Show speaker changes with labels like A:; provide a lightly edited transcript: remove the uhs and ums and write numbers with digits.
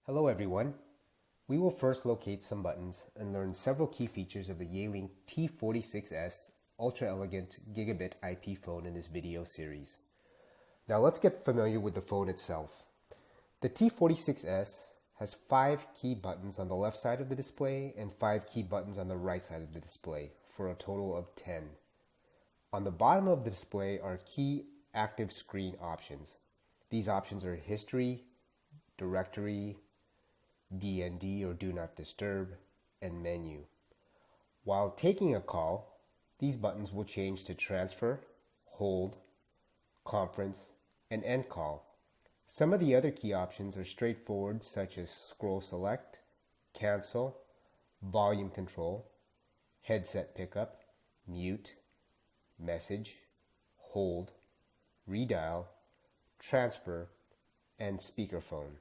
A: Hello everyone. We will first locate some buttons and learn several key features of the Yealink T46S ultra elegant gigabit IP phone in this video series. Now let's get familiar with the phone itself. The T46S has 5 key buttons on the left side of the display and 5 key buttons on the right side of the display for a total of 10. On the bottom of the display are key active screen options. These options are History, Directory, DND or Do Not Disturb, and Menu. While taking a call, these buttons will change to Transfer, Hold, Conference, and End Call. Some of the other key options are straightforward, such as Scroll Select, Cancel, Volume Control, Headset Pickup, Mute, Message, Hold, Redial, Transfer, and Speakerphone.